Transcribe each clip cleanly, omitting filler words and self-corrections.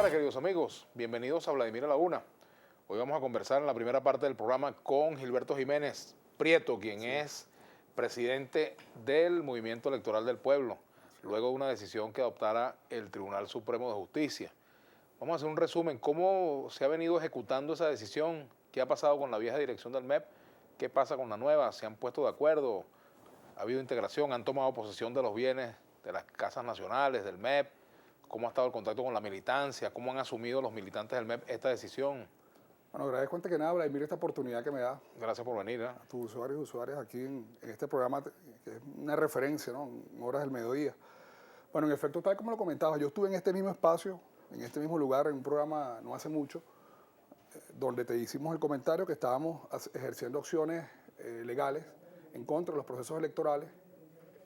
tardes, queridos amigos. Bienvenidos a Vladimir a la Una. Hoy vamos a conversar en la primera parte del programa con Gilberto Jiménez Prieto, quien es presidente del Movimiento Electoral del Pueblo, luego de una decisión que adoptara el Tribunal Supremo de Justicia. Vamos a hacer un resumen. ¿Cómo se ha venido ejecutando esa decisión? ¿Qué ha pasado con la vieja dirección del MEP? ¿Qué pasa con la nueva? ¿Se han puesto de acuerdo? ¿Ha habido integración? ¿Han tomado posesión de los bienes de las casas nacionales, del MEP? ¿Cómo ha estado el contacto con la militancia? ¿Cómo han asumido los militantes del MEP esta decisión? Bueno, agradezco antes que nada, Vladimir, esta oportunidad que me da Gracias por venir. a tus usuarios y usuarias aquí en este programa, que es una referencia, ¿no? En horas del mediodía. Bueno, en efecto, tal como lo comentabas, yo estuve en este mismo espacio, en este mismo lugar, en un programa no hace mucho, donde te hicimos el comentario que estábamos ejerciendo acciones legales en contra de los procesos electorales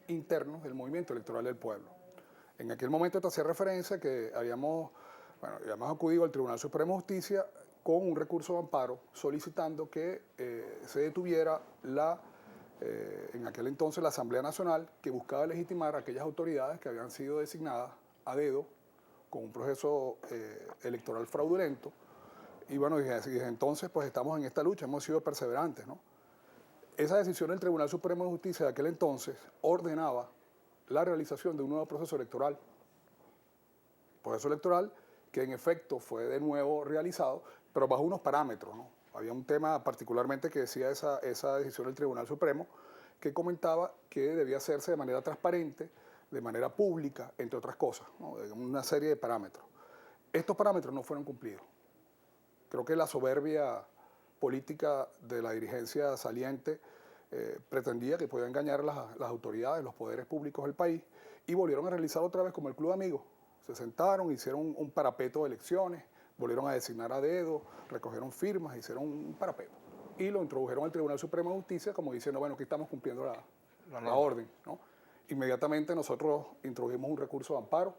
internos del Movimiento Electoral del Pueblo. En aquel momento te hacía referencia que habíamos acudido al Tribunal Supremo de Justicia con un recurso de amparo solicitando que se detuviera en aquel entonces la Asamblea Nacional, que buscaba legitimar a aquellas autoridades que habían sido designadas a dedo con un proceso electoral fraudulento. Y bueno, desde entonces pues estamos en esta lucha, hemos sido perseverantes, ¿no? Esa decisión del Tribunal Supremo de Justicia de aquel entonces ordenaba la realización de un nuevo proceso electoral que en efecto fue de nuevo realizado, pero bajo unos parámetros, ¿no? Había un tema particularmente que decía esa decisión del Tribunal Supremo, que comentaba que debía hacerse de manera transparente, de manera pública, entre otras cosas, ¿no? Una serie de parámetros. Estos parámetros no fueron cumplidos. Creo que la soberbia política de la dirigencia saliente pretendía que podía engañar a las autoridades, los poderes públicos del país, y volvieron a realizar otra vez como el Club de Amigos. Se sentaron, hicieron un parapeto de elecciones, volvieron a designar a dedo, recogieron firmas, hicieron un parapeto. Y lo introdujeron al Tribunal Supremo de Justicia como diciendo, bueno, aquí estamos cumpliendo la orden, ¿no? Inmediatamente nosotros introdujimos un recurso de amparo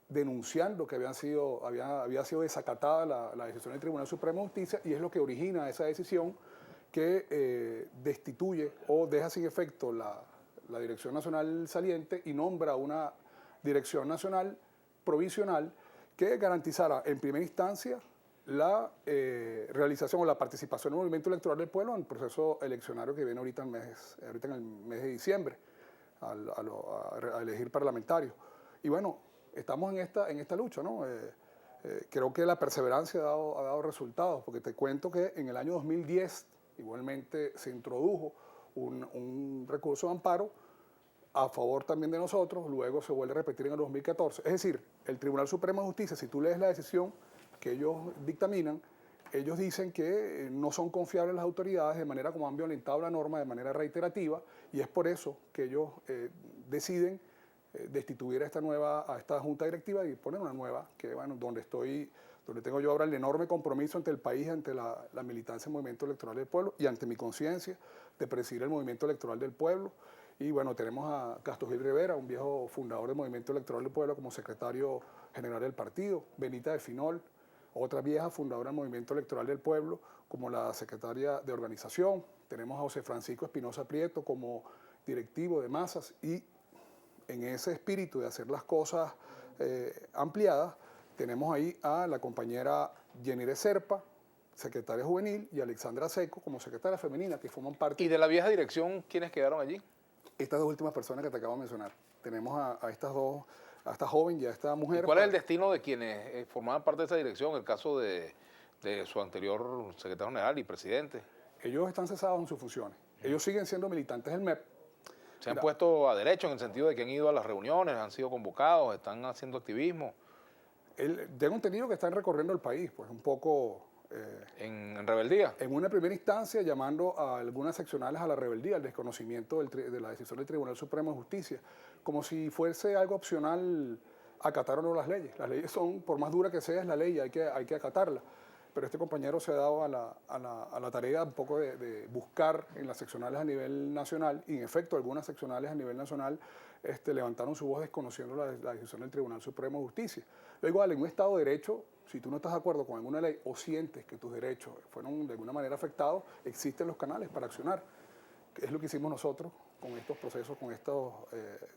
denunciando que había sido desacatada la decisión del Tribunal Supremo de Justicia, y es lo que origina esa decisión que destituye o deja sin efecto la Dirección Nacional saliente y nombra una Dirección Nacional provisional que garantizara en primera instancia la realización o la participación del movimiento electoral del pueblo en el proceso eleccionario que viene ahorita en el mes de diciembre, a elegir parlamentarios. Y bueno, estamos en esta lucha, ¿no? Creo que la perseverancia ha dado resultados, porque te cuento que en el año 2010 igualmente se introdujo un recurso de amparo a favor también de nosotros, luego se vuelve a repetir en el 2014. Es decir, el Tribunal Supremo de Justicia, si tú lees la decisión que ellos dictaminan, ellos dicen que no son confiables las autoridades de manera como han violentado la norma de manera reiterativa, y es por eso que ellos deciden destituir a esta junta directiva y poner una nueva, que bueno, donde tengo yo ahora el enorme compromiso ante el país, ante la militancia del Movimiento Electoral del Pueblo y ante mi conciencia de presidir el Movimiento Electoral del Pueblo. Y bueno, tenemos a Castro Gil Rivera, un viejo fundador del Movimiento Electoral del Pueblo, como secretario general del partido, Benita de Finol, otra vieja fundadora del Movimiento Electoral del Pueblo, como la secretaria de organización. Tenemos a José Francisco Espinosa Prieto como directivo de masas, y en ese espíritu de hacer las cosas ampliadas, tenemos ahí a la compañera Yenire Serpa, secretaria juvenil, y Alexandra Seco como secretaria femenina, que forman parte. ¿Y de la vieja dirección quiénes quedaron allí? Estas dos últimas personas que te acabo de mencionar. Tenemos a estas dos, a esta joven y a esta mujer. ¿Y cuál es el destino de quienes formaban parte de esa dirección? El caso de su anterior secretario general y presidente. Ellos están cesados en sus funciones. Ellos siguen siendo militantes del MEP. Se han puesto a derecho en el sentido de que han ido a las reuniones, han sido convocados, están haciendo activismo. Tengo entendido que están recorriendo el país, pues un poco... ¿En rebeldía? En una primera instancia, llamando a algunas seccionales a la rebeldía, al desconocimiento de la decisión del Tribunal Supremo de Justicia, como si fuese algo opcional acatar o no las leyes. Las leyes son, por más dura que sea, es la ley, hay que acatarla. Pero este compañero se ha dado a la tarea un poco de buscar en las seccionales a nivel nacional, y en efecto algunas seccionales a nivel nacional levantaron su voz desconociendo la decisión del Tribunal Supremo de Justicia. Lo igual, en un Estado de Derecho, si tú no estás de acuerdo con alguna ley o sientes que tus derechos fueron de alguna manera afectados, existen los canales para accionar. Es lo que hicimos nosotros con estos procesos, con estos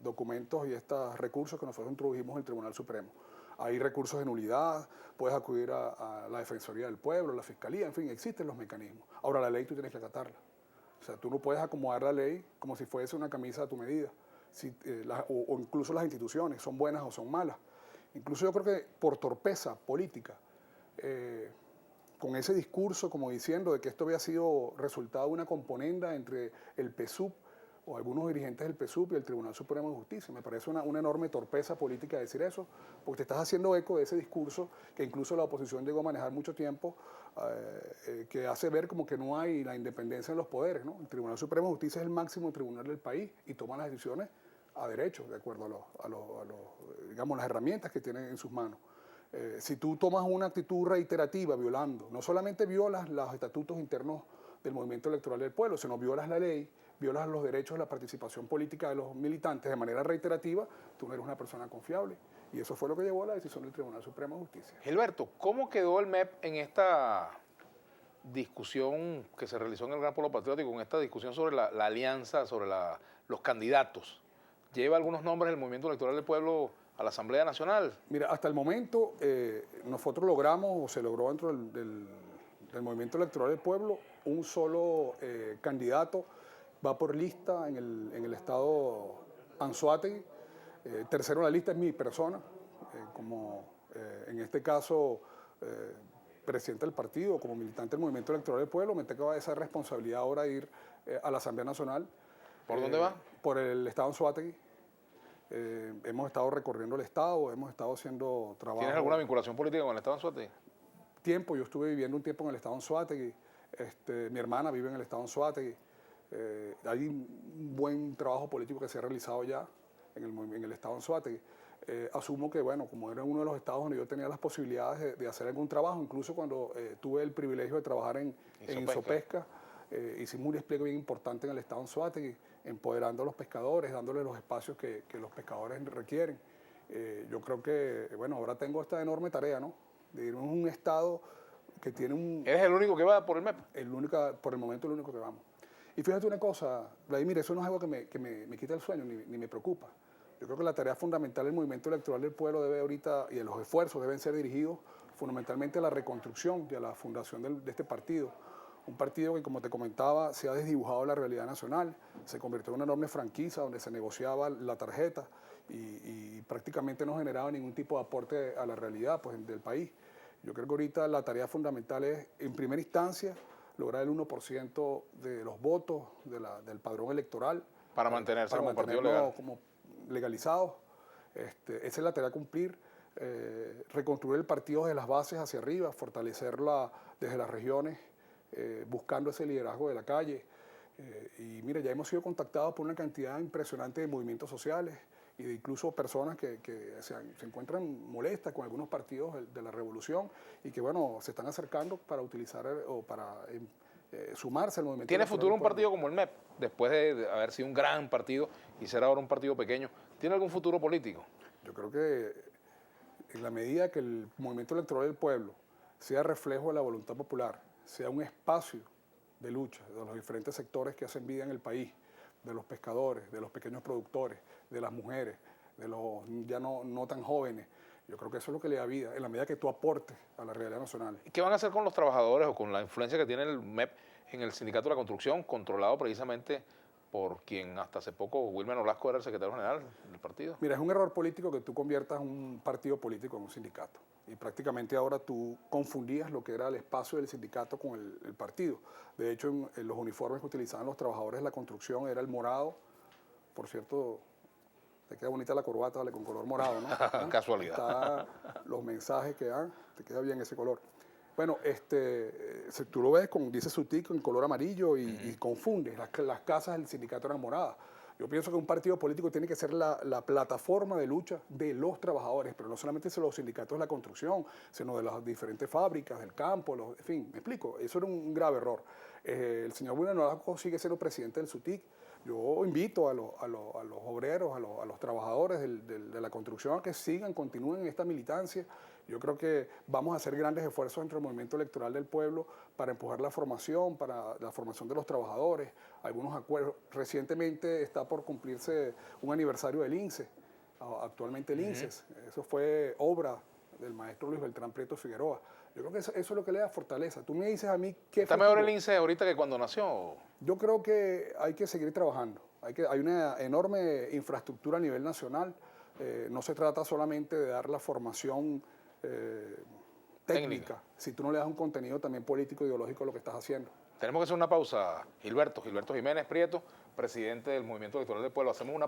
documentos y estos recursos que nosotros introdujimos en el Tribunal Supremo. Hay recursos de nulidad, puedes acudir a la Defensoría del Pueblo, a la Fiscalía, en fin, existen los mecanismos. Ahora, la ley tú tienes que acatarla. O sea, tú no puedes acomodar la ley como si fuese una camisa a tu medida. O incluso las instituciones, son buenas o son malas. Incluso yo creo que por torpeza política, con ese discurso como diciendo de que esto había sido resultado de una componenda entre el PSUV o algunos dirigentes del PSUV y el Tribunal Supremo de Justicia. Me parece una enorme torpeza política decir eso, porque te estás haciendo eco de ese discurso que incluso la oposición llegó a manejar mucho tiempo, que hace ver como que no hay la independencia en los poderes, ¿no? El Tribunal Supremo de Justicia es el máximo tribunal del país y toma las decisiones a derecho, de acuerdo digamos, las herramientas que tienen en sus manos. Si tú tomas una actitud reiterativa violando, no solamente violas los estatutos internos del Movimiento Electoral del Pueblo, sino violas la ley, violas los derechos de la participación política de los militantes de manera reiterativa, tú no eres una persona confiable. Y eso fue lo que llevó a la decisión del Tribunal Supremo de Justicia. Gilberto, ¿cómo quedó el MEP en esta discusión que se realizó en el Gran Polo Patriótico, en esta discusión sobre la alianza, sobre los candidatos? ¿Lleva algunos nombres del Movimiento Electoral del Pueblo a la Asamblea Nacional? Mira, hasta el momento nosotros logramos, o se logró dentro del Movimiento Electoral del Pueblo, un solo candidato va por lista en el estado Anzoátegui. Tercero en la lista es mi persona, en este caso presidente del partido, como militante del Movimiento Electoral del Pueblo, me toca esa responsabilidad ahora de ir a la Asamblea Nacional. ¿Por dónde va? Por el estado Anzoátegui. Hemos estado recorriendo el estado, hemos estado haciendo trabajo. ¿Tienes alguna vinculación política con el estado Anzoátegui? Yo estuve viviendo un tiempo en el estado Anzoátegui. Mi hermana vive en el estado Anzoátegui. Hay un buen trabajo político que se ha realizado ya en el estado Anzoátegui. Asumo que, bueno, como era uno de los estados donde yo tenía las posibilidades de hacer algún trabajo, incluso cuando tuve el privilegio de trabajar en Insopesca, hicimos un despliegue bien importante en el estado Anzoátegui, empoderando a los pescadores, dándoles los espacios que los pescadores requieren. Yo creo que, bueno, ahora tengo esta enorme tarea, ¿no? De irme a un estado que tiene un... ¿Eres el único que va por el MEP? Por el momento el único que vamos. Y fíjate una cosa, Vladimir, eso no es algo que me quita el sueño ni me preocupa. Yo creo que la tarea fundamental del Movimiento Electoral del Pueblo debe ahorita, y los esfuerzos deben ser dirigidos fundamentalmente a la reconstrucción y a la fundación de este partido. Un partido que, como te comentaba, se ha desdibujado la realidad nacional, se convirtió en una enorme franquicia donde se negociaba la tarjeta y prácticamente no generaba ningún tipo de aporte a la realidad del país. Yo creo que ahorita la tarea fundamental es, en primera instancia, lograr el 1% de los votos del padrón electoral. Para mantenerse como partido legal. Como legalizados. Esa es la tarea a cumplir. Reconstruir el partido desde las bases hacia arriba, fortalecerla desde las regiones, buscando ese liderazgo de la calle. Y mira, ya hemos sido contactados por una cantidad impresionante de movimientos sociales y de incluso personas que se encuentran molestas con algunos partidos de la revolución y que, bueno, se están acercando para utilizar o para sumarse al movimiento. ¿Tiene futuro un partido como el MEP, después de haber sido un gran partido y ser ahora un partido pequeño? ¿Tiene algún futuro político? Yo creo que en la medida que el movimiento electoral del pueblo sea reflejo de la voluntad popular, sea un espacio de lucha de los diferentes sectores que hacen vida en el país, de los pescadores, de los pequeños productores, de las mujeres, de los ya no tan jóvenes. Yo creo que eso es lo que le da vida, en la medida que tú aportes a la realidad nacional. ¿Y qué van a hacer con los trabajadores o con la influencia que tiene el MEP en el Sindicato de la Construcción, controlado precisamente por quien hasta hace poco, Wilmer Olasco, era el secretario general del partido? Mira, es un error político que tú conviertas un partido político en un sindicato. Y prácticamente ahora tú confundías lo que era el espacio del sindicato con el partido. De hecho, en los uniformes que utilizaban los trabajadores de la construcción era el morado. Por cierto, te queda bonita la corbata, vale, con color morado, ¿no? Casualidad. Está los mensajes que dan, te queda bien ese color. Bueno, si tú lo ves, dice SUTIC en color amarillo y confundes. Las casas del sindicato eran moradas. Yo pienso que un partido político tiene que ser la plataforma de lucha de los trabajadores, pero no solamente de los sindicatos de la construcción, sino de las diferentes fábricas, del campo, en fin, me explico. Eso era un grave error. El señor Wilmer Olasco sigue siendo presidente del SUTIC. Yo invito a los obreros, a los trabajadores de la construcción a que continúen en esta militancia. Yo creo que vamos a hacer grandes esfuerzos dentro del movimiento electoral del pueblo para empujar la formación, para la formación de los trabajadores, algunos acuerdos. Recientemente está por cumplirse un aniversario del INSE. actualmente el INSES. Eso fue obra del maestro Luis Beltrán Prieto Figueroa. Yo creo que eso es lo que le da fortaleza. Tú me dices a mí qué ¿Está mejor el INSEE ahorita que cuando nació? Yo creo que hay que seguir trabajando. Hay una enorme infraestructura a nivel nacional. No se trata solamente de dar la formación técnica, si tú no le das un contenido también político, ideológico a lo que estás haciendo. Tenemos que hacer una pausa. Gilberto Jiménez Prieto, presidente del Movimiento Electoral del Pueblo. Hacemos una...